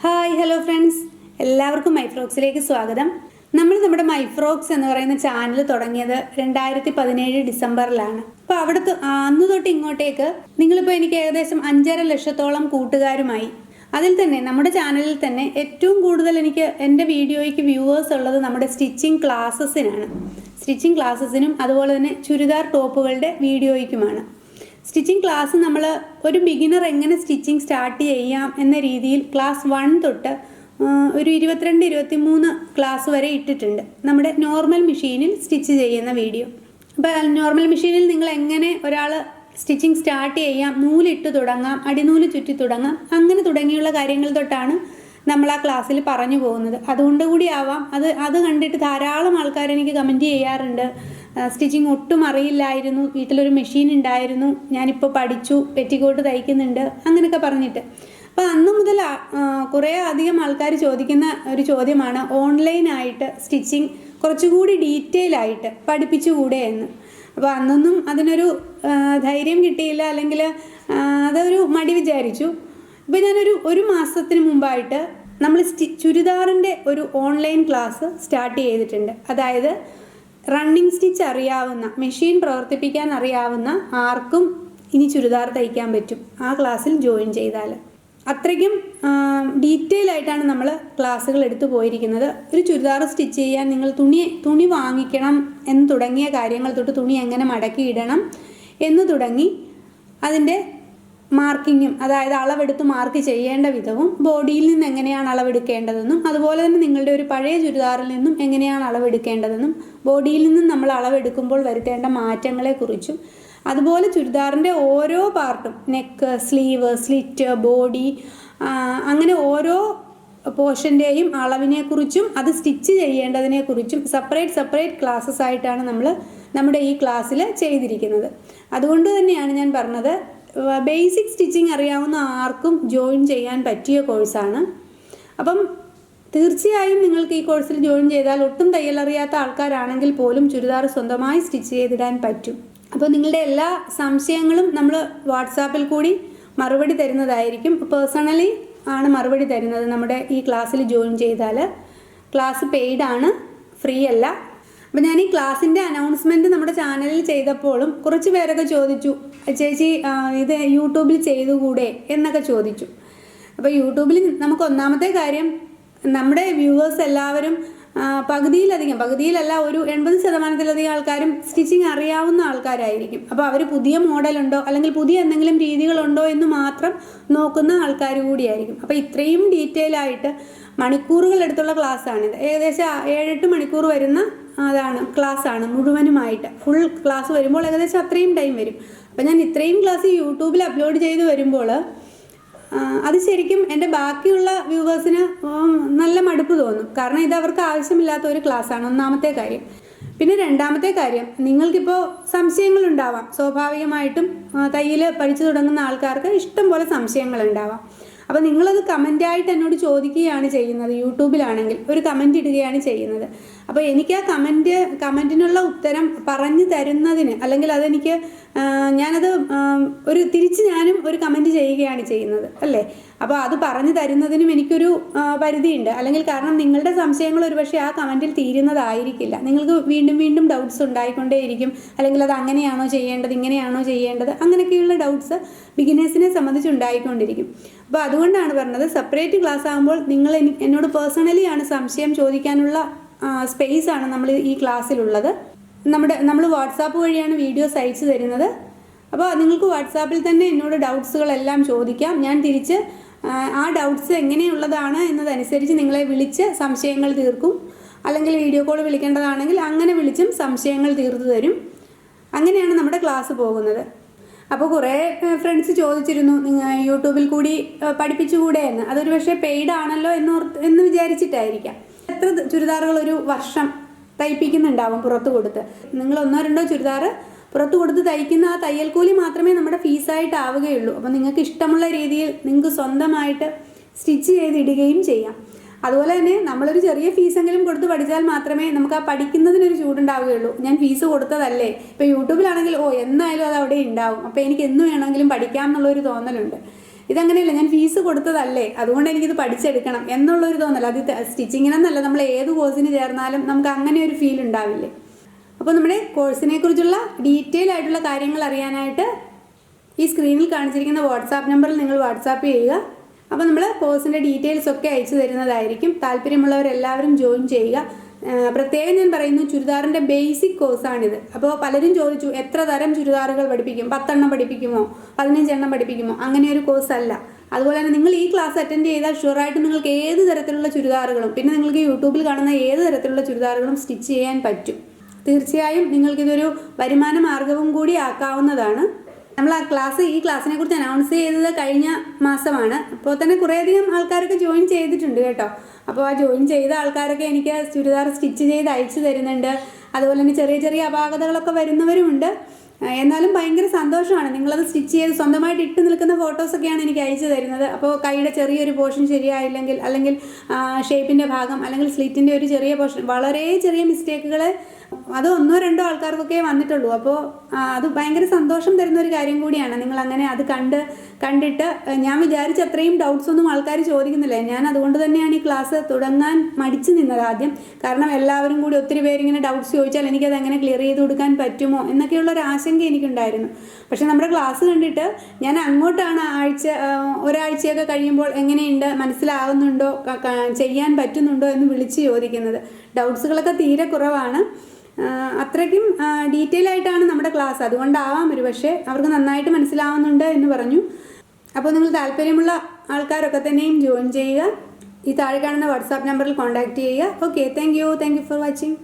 Hi hello friends, എല്ലാവർക്കും my ഫ്രോക്സിലേക്ക് സ്വാഗതം. നമ്മുടെ മൈ ഫ്രോക്സ് എന്ന് പറയുന്ന ചാനൽ തുടങ്ങിയത് 2017 ഡിസംബറിലാണ്. അപ്പോൾ അന്ന് തൊട്ട് ഇങ്ങോട്ടേക്ക് നിങ്ങളിപ്പോൾ എനിക്ക് ഏകദേശം 5.5 ലക്ഷത്തോളം കൂട്ടുകാരുമായി. അതിൽ തന്നെ നമ്മുടെ ചാനലിൽ തന്നെ ഏറ്റവും കൂടുതൽ എനിക്ക് എൻ്റെ വീഡിയോയ്ക്ക് വ്യൂവേഴ്സ് ഉള്ളത് നമ്മുടെ സ്റ്റിച്ചിങ് ക്ലാസ്സസിനും അതുപോലെ തന്നെ ചുരിദാർ ടോപ്പുകളുടെ വീഡിയോയ്ക്കുമാണ്. സ്റ്റിച്ചിങ് ക്ലാസ് നമ്മൾ ഒരു ബിഗിനർ എങ്ങനെ സ്റ്റിച്ചിങ് സ്റ്റാർട്ട് ചെയ്യാം എന്ന രീതിയിൽ ക്ലാസ് 1 തൊട്ട് ഒരു 22-23 ക്ലാസ് വരെ ഇട്ടിട്ടുണ്ട്. നമ്മുടെ നോർമൽ മെഷീനിൽ സ്റ്റിച്ച് ചെയ്യുന്ന വീഡിയോ. അപ്പോൾ നോർമൽ മെഷീനിൽ നിങ്ങൾ എങ്ങനെ ഒരാൾ സ്റ്റിച്ചിങ് സ്റ്റാർട്ട് ചെയ്യാം, നൂലിട്ട് തുടങ്ങാം, അടിനൂല് ചുറ്റി തുടങ്ങാം, അങ്ങനെ തുടങ്ങിയുള്ള കാര്യങ്ങൾ തൊട്ടാണ് നമ്മൾ ആ ക്ലാസ്സിൽ പറഞ്ഞു പോകുന്നത്. അതുകൊണ്ട് കൂടി ആവാം അത് കണ്ടിട്ട് ധാരാളം ആൾക്കാർ എനിക്ക് കമൻറ്റ് ചെയ്യാറുണ്ട്, സ്റ്റിച്ചിങ് ഒട്ടും അറിയില്ലായിരുന്നു, വീട്ടിലൊരു മെഷീൻ ഉണ്ടായിരുന്നു, ഞാനിപ്പോൾ പഠിച്ചു, പെറ്റിക്കോട്ട് തയ്ക്കുന്നുണ്ട്, അങ്ങനെയൊക്കെ പറഞ്ഞിട്ട്. അപ്പോൾ അന്ന് മുതൽ കുറേ അധികം ആൾക്കാർ ചോദിക്കുന്ന ഒരു ചോദ്യമാണ്, ഓൺലൈനായിട്ട് സ്റ്റിച്ചിങ് കുറച്ചുകൂടി ഡീറ്റെയിൽ ആയിട്ട് പഠിപ്പിച്ചുകൂടെ എന്ന്. അപ്പോൾ അന്നൊന്നും അതിനൊരു ധൈര്യം കിട്ടിയില്ല, അല്ലെങ്കിൽ അതൊരു മടി വിചാരിച്ചു. ഇപ്പോൾ ഞാനൊരു മാസത്തിന് മുമ്പായിട്ട് നമ്മൾ ചുരിദാറിൻ്റെ ഒരു ഓൺലൈൻ ക്ലാസ് സ്റ്റാർട്ട് ചെയ്തിട്ടുണ്ട്. അതായത് റണ്ണിങ് സ്റ്റിച്ച് അറിയാവുന്ന, മെഷീൻ പ്രവർത്തിപ്പിക്കാൻ അറിയാവുന്ന ആർക്കും ഇനി ചുരിദാർ തയ്ക്കാൻ പറ്റും ആ ക്ലാസ്സിൽ ജോയിൻ ചെയ്താൽ. അത്രയ്ക്കും ഡീറ്റെയിൽ ആയിട്ടാണ് നമ്മൾ ക്ലാസ്സുകൾ എടുത്തു പോയിരിക്കുന്നത്. ഒരു ചുരിദാർ സ്റ്റിച്ച് ചെയ്യാൻ നിങ്ങൾ തുണി വാങ്ങിക്കണം എന്ന് തുടങ്ങിയ കാര്യങ്ങൾ തൊട്ട്, തുണി എങ്ങനെ മടക്കിയിടണം എന്ന് തുടങ്ങി, അതിൻ്റെ മാർക്കിങ്ങും, അതായത് അളവെടുത്ത് മാർക്ക് ചെയ്യേണ്ട വിധവും, ബോഡിയിൽ നിന്ന് എങ്ങനെയാണ് അളവെടുക്കേണ്ടതെന്നും, അതുപോലെ തന്നെ നിങ്ങളുടെ ഒരു പഴയ ചുരിദാറിൽ നിന്നും എങ്ങനെയാണ് അളവെടുക്കേണ്ടതെന്നും, ബോഡിയിൽ നിന്നും നമ്മൾ അളവെടുക്കുമ്പോൾ വരുത്തേണ്ട മാറ്റങ്ങളെക്കുറിച്ചും, അതുപോലെ ചുരിദാറിൻ്റെ ഓരോ പാർട്ടും, നെക്ക്, സ്ലീവ്, സ്ലിറ്റ്, ബോഡി, അങ്ങനെ ഓരോ പോർഷൻ്റെയും അളവിനെക്കുറിച്ചും അത് സ്റ്റിച്ച് ചെയ്യേണ്ടതിനെക്കുറിച്ചും സെപ്പറേറ്റ് ക്ലാസ്സസ് ആയിട്ടാണ് നമ്മൾ നമ്മുടെ ഈ ക്ലാസ്സിൽ ചെയ്തിരിക്കുന്നത്. അതുകൊണ്ട് തന്നെയാണ് ഞാൻ പറഞ്ഞത്, ബേസിക് സ്റ്റിച്ചിങ് അറിയാവുന്ന ആർക്കും ജോയിൻ ചെയ്യാൻ പറ്റിയ കോഴ്സാണ്. അപ്പം തീർച്ചയായും നിങ്ങൾക്ക് ഈ കോഴ്സിൽ ജോയിൻ ചെയ്താൽ ഒട്ടും തയ്യലറിയാത്ത ആൾക്കാരാണെങ്കിൽ പോലും ചുരിദാർ സ്വന്തമായി സ്റ്റിച്ച് ചെയ്തിടാൻ പറ്റും. അപ്പോൾ നിങ്ങളുടെ എല്ലാ സംശയങ്ങളും നമ്മൾ വാട്സാപ്പിൽ കൂടി മറുപടി തരുന്നതായിരിക്കും. പേഴ്സണലി ആണ് മറുപടി തരുന്നത് നമ്മുടെ ഈ ക്ലാസ്സിൽ ജോയിൻ ചെയ്താൽ. ക്ലാസ് പെയ്ഡാണ്, ഫ്രീ അല്ല. അപ്പോൾ ഞാൻ ഈ ക്ലാസ്സിൻ്റെ അനൗൺസ്മെൻറ്റ് നമ്മുടെ ചാനലിൽ ചെയ്തപ്പോഴും കുറച്ച് പേരൊക്കെ ചോദിച്ചു, ചേച്ചി ഇത് യൂട്യൂബിൽ ചെയ്തുകൂടെ എന്നൊക്കെ ചോദിച്ചു. അപ്പോൾ യൂട്യൂബിൽ നമുക്ക് ഒന്നാമത്തെ കാര്യം, നമ്മുടെ വ്യൂവേഴ്സ് എല്ലാവരും പകുതിയിലല്ല, ഒരു 80% ആൾക്കാരും സ്റ്റിച്ചിങ് അറിയാവുന്ന ആൾക്കാരായിരിക്കും. അപ്പോൾ അവർ പുതിയ മോഡലുണ്ടോ അല്ലെങ്കിൽ പുതിയ എന്തെങ്കിലും രീതികളുണ്ടോ എന്ന് മാത്രം നോക്കുന്ന ആൾക്കാർ കൂടിയായിരിക്കും. അപ്പോൾ ഇത്രയും ഡീറ്റെയിൽ ആയിട്ട് മണിക്കൂറുകൾ എടുത്തുള്ള ക്ലാസ്സാണിത്. ഏകദേശം 7-8 മണിക്കൂർ വരുന്ന ക്ലാസ്സാണ് മുഴുവനുമായിട്ട്. ഫുൾ ക്ലാസ് വരുമ്പോൾ ഏകദേശം അത്രയും ടൈം വരും. അപ്പോൾ ഞാൻ ഇത്രയും ക്ലാസ് യൂട്യൂബിൽ അപ്ലോഡ് ചെയ്ത് വരുമ്പോൾ അത് ശരിക്കും എൻ്റെ ബാക്കിയുള്ള വ്യൂവേഴ്സിന് നല്ല മടുപ്പ് തോന്നും. കാരണം ഇത് അവർക്ക് ആവശ്യമില്ലാത്ത ഒരു ക്ലാസ്സാണ്, ഒന്നാമത്തെ കാര്യം. പിന്നെ രണ്ടാമത്തെ കാര്യം, നിങ്ങൾക്കിപ്പോൾ സംശയങ്ങളുണ്ടാവാം. സ്വാഭാവികമായിട്ടും തയ്യൽ പഠിച്ചു തുടങ്ങുന്ന ആൾക്കാർക്ക് ഇഷ്ടം പോലെ സംശയങ്ങളുണ്ടാവാം. അപ്പോൾ നിങ്ങളത് കമൻറ്റായിട്ട് എന്നോട് ചോദിക്കുകയാണ് ചെയ്യുന്നത്. യൂട്യൂബിലാണെങ്കിൽ ഒരു കമൻറ്റ് ഇടുകയാണ് ചെയ്യുന്നത്. അപ്പോൾ എനിക്ക് ആ കമൻറ്റിനുള്ള ഉത്തരം പറഞ്ഞു തരുന്നതിന്, അല്ലെങ്കിൽ അതെനിക്ക് ഞാനത് തിരിച്ച് ഞാനും ഒരു കമൻറ്റ് ചെയ്യുകയാണ് ചെയ്യുന്നത് അല്ലേ. അപ്പോൾ അത് പറഞ്ഞു തരുന്നതിനും എനിക്കൊരു പരിധിയുണ്ട്. അല്ലെങ്കിൽ കാരണം നിങ്ങളുടെ സംശയങ്ങൾ ഒരുപക്ഷെ ആ കമൻറ്റിൽ തീരുന്നതായിരിക്കില്ല. നിങ്ങൾക്ക് വീണ്ടും ഡൗട്ട്സ് ഉണ്ടായിക്കൊണ്ടേയിരിക്കും. അല്ലെങ്കിൽ അത് അങ്ങനെയാണോ ചെയ്യേണ്ടത്, ഇങ്ങനെയാണോ ചെയ്യേണ്ടത്, അങ്ങനെയൊക്കെയുള്ള ഡൗട്ട്സ് ബിഗിനേഴ്സിനെ സംബന്ധിച്ച് ഉണ്ടായിക്കൊണ്ടിരിക്കും. അപ്പോൾ അതുകൊണ്ടാണ് പറഞ്ഞത്, സെപ്പറേറ്റ് ക്ലാസ് ആകുമ്പോൾ നിങ്ങൾ എന്നോട് പേഴ്സണലിയാണ് സംശയം ചോദിക്കാനുള്ള സ്പേസാണ് നമ്മൾ ഈ ക്ലാസ്സിലുള്ളത്. നമ്മൾ വാട്സാപ്പ് വഴിയാണ് വീഡിയോസ് അയച്ചു തരുന്നത്. അപ്പോൾ നിങ്ങൾക്ക് വാട്സാപ്പിൽ തന്നെ എന്നോട് ഡൗട്ട്സുകളെല്ലാം ചോദിക്കാം. ഞാൻ തിരിച്ച് ആ ഡൗട്ട്സ് എങ്ങനെയുള്ളതാണ് എന്നതനുസരിച്ച് നിങ്ങളെ വിളിച്ച് സംശയങ്ങൾ തീർക്കും. അല്ലെങ്കിൽ വീഡിയോ കോൾ വിളിക്കേണ്ടതാണെങ്കിൽ അങ്ങനെ വിളിച്ചും സംശയങ്ങൾ തീർത്തു തരും. അങ്ങനെയാണ് നമ്മുടെ ക്ലാസ് പോകുന്നത്. അപ്പോൾ കുറേ ഫ്രണ്ട്സ് ചോദിച്ചിരുന്നു, യൂട്യൂബിൽ കൂടി പഠിപ്പിച്ചുകൂടെ എന്ന്. അതൊരു പക്ഷേ പെയ്ഡ് ആണല്ലോ എന്ന് വിചാരിച്ചിട്ടായിരിക്കാം. എത്ര ചുരിദാറുകൾ ഒരു വർഷം തയ്പ്പിക്കുന്നുണ്ടാവും പുറത്ത് കൊടുത്ത്. നിങ്ങൾ 1-2 ചുരിദാർ പുറത്ത് കൊടുത്ത് തയ്ക്കുന്ന ആ തയ്യൽ കൂലി മാത്രമേ നമ്മുടെ ഫീസായിട്ടാവുകയുള്ളൂ. അപ്പോൾ നിങ്ങൾക്ക് ഇഷ്ടമുള്ള രീതിയിൽ നിങ്ങൾക്ക് സ്വന്തമായിട്ട് സ്റ്റിച്ച് ചെയ്തിടുകയും ചെയ്യാം. അതുപോലെ തന്നെ നമ്മളൊരു ചെറിയ ഫീസെങ്കിലും കൊടുത്ത് പഠിച്ചാൽ മാത്രമേ നമുക്ക് ആ പഠിക്കുന്നതിനൊരു ചൂടുണ്ടാവുകയുള്ളൂ. ഞാൻ ഫീസ് കൊടുത്തതല്ലേ, ഇപ്പോൾ യൂട്യൂബിലാണെങ്കിൽ എന്തായാലും അത് അവിടെ ഉണ്ടാവും, അപ്പോൾ എനിക്ക് എന്ന് വേണമെങ്കിലും പഠിക്കാം എന്നുള്ളൊരു തോന്നലുണ്ട്. ഇതങ്ങനെയല്ല, ഞാൻ ഫീസ് കൊടുത്തതല്ലേ, അതുകൊണ്ട് എനിക്കിത് പഠിച്ചെടുക്കണം എന്നുള്ളൊരു തോന്നൽ. അത് സ്റ്റിച്ചിങ്ങിനെന്നല്ല, നമ്മൾ ഏത് കോഴ്സിന് ചേർന്നാലും നമുക്ക് അങ്ങനെ ഒരു ഫീൽ ഉണ്ടാവില്ലേ. അപ്പോൾ നമ്മുടെ കോഴ്സിനെ കുറിച്ചുള്ള ഡീറ്റെയിൽ ആയിട്ടുള്ള കാര്യങ്ങൾ അറിയാനായിട്ട് ഈ സ്ക്രീനിൽ കാണിച്ചിരിക്കുന്ന വാട്സാപ്പ് നമ്പറിൽ നിങ്ങൾ വാട്സാപ്പ് ചെയ്യുക. അപ്പോൾ നമ്മൾ കോഴ്സിൻ്റെ ഡീറ്റെയിൽസ് ഒക്കെ അയച്ചു തരുന്നതായിരിക്കും. താല്പര്യമുള്ളവരെല്ലാവരും ജോയിൻ ചെയ്യുക. പ്രത്യേകം ഞാൻ പറയുന്നു, ചുരിദാറിൻ്റെ ബേസിക് കോഴ്സാണിത്. അപ്പോൾ പലരും ചോദിച്ചു എത്ര തരം ചുരിദാറുകൾ പഠിപ്പിക്കും, 10 എണ്ണം പഠിപ്പിക്കുമോ, 15 എണ്ണം പഠിപ്പിക്കുമോ? അങ്ങനെ ഒരു കോഴ്സല്ല. അതുപോലെ തന്നെ നിങ്ങൾ ഈ ക്ലാസ് അറ്റൻഡ് ചെയ്താൽ ഷുവറായിട്ട് നിങ്ങൾക്ക് ഏത് തരത്തിലുള്ള ചുരിദാറുകളും, പിന്നെ നിങ്ങൾക്ക് യൂട്യൂബിൽ കാണുന്ന ഏത് തരത്തിലുള്ള ചുരിദാറുകളും സ്റ്റിച്ച് ചെയ്യാൻ പറ്റും. തീർച്ചയായും നിങ്ങൾക്കിതൊരു വരുമാന മാർഗവും കൂടി ആക്കാവുന്നതാണ്. നമ്മൾ ഈ ക്ലാസ്സിനെ കുറിച്ച് അനൗൺസ് ചെയ്തത് കഴിഞ്ഞ മാസമാണ്. അപ്പോൾ തന്നെ കുറേയധികം ആൾക്കാരൊക്കെ ജോയിൻ ചെയ്തിട്ടുണ്ട് കേട്ടോ. അപ്പോൾ ആ ജോയിൻ ചെയ്ത ആൾക്കാരൊക്കെ എനിക്ക് ചുരിദാർ സ്റ്റിച്ച് ചെയ്ത് അയച്ചു തരുന്നുണ്ട്. അതുപോലെ തന്നെ ചെറിയ ചെറിയ അപാകതകളൊക്കെ വരുന്നവരുമുണ്ട്. എന്നാലും ഭയങ്കര സന്തോഷമാണ്. നിങ്ങളത് സ്റ്റിച്ച് ചെയ്ത് സ്വന്തമായിട്ട് ഇട്ട് നിൽക്കുന്ന ഫോട്ടോസൊക്കെയാണ് എനിക്ക് അയച്ചു തരുന്നത്. അപ്പോൾ കൈയുടെ ചെറിയൊരു പോർഷൻ ശരിയായില്ലെങ്കിൽ, അല്ലെങ്കിൽ ഷേപ്പിൻ്റെ ഭാഗം, അല്ലെങ്കിൽ സ്ലിറ്റിൻ്റെ ഒരു ചെറിയ പോർഷൻ, വളരെ ചെറിയ മിസ്റ്റേക്കുകൾ അത് 1-2 ആൾക്കാർക്കൊക്കെ വന്നിട്ടുള്ളൂ. അപ്പോൾ അത് ഭയങ്കര സന്തോഷം തരുന്ന ഒരു കാര്യം കൂടിയാണ്. നിങ്ങൾ അങ്ങനെ അത് കണ്ടിട്ട് ഞാൻ വിചാരിച്ച അത്രയും ഡൗട്ട്സ് ഒന്നും ആൾക്കാർ ചോദിക്കുന്നില്ല. ഞാൻ അതുകൊണ്ട് തന്നെയാണ് ഈ ക്ലാസ് തുടങ്ങാൻ മടിച്ചു നിന്നത് ആദ്യം. കാരണം എല്ലാവരും കൂടി ഒത്തിരി പേരിങ്ങനെ ഡൗട്ട്സ് ചോദിച്ചാൽ എനിക്കത് എങ്ങനെ ക്ലിയർ ചെയ്ത് കൊടുക്കാൻ പറ്റുമോ എന്നൊക്കെയുള്ളൊരു ആശങ്ക എനിക്കുണ്ടായിരുന്നു. പക്ഷെ നമ്മുടെ ക്ലാസ് കണ്ടിട്ട് ഞാൻ അങ്ങോട്ടാണ് ഒരാഴ്ചയൊക്കെ കഴിയുമ്പോൾ എങ്ങനെയുണ്ട്, മനസ്സിലാവുന്നുണ്ടോ, ചെയ്യാൻ പറ്റുന്നുണ്ടോ എന്ന് വിളിച്ച് ചോദിക്കുന്നത്. ഡൗട്ട്സുകളൊക്കെ തീരെ കുറവാണ്. അത്രയ്ക്കും ഡീറ്റെയിൽ ആയിട്ടാണ് നമ്മുടെ ക്ലാസ്. അതുകൊണ്ടാവാം ഒരു പക്ഷേ അവർക്ക് നന്നായിട്ട് മനസ്സിലാവുന്നുണ്ട് എന്ന് പറഞ്ഞു. അപ്പോൾ നിങ്ങൾ താല്പര്യമുള്ള ആൾക്കാരൊക്കെ തന്നെയും ജോയിൻ ചെയ്യുക. ഈ താഴെ കാണുന്ന വാട്സാപ്പ് നമ്പറിൽ കോൺടാക്റ്റ് ചെയ്യുക. Okay, thank you for watching.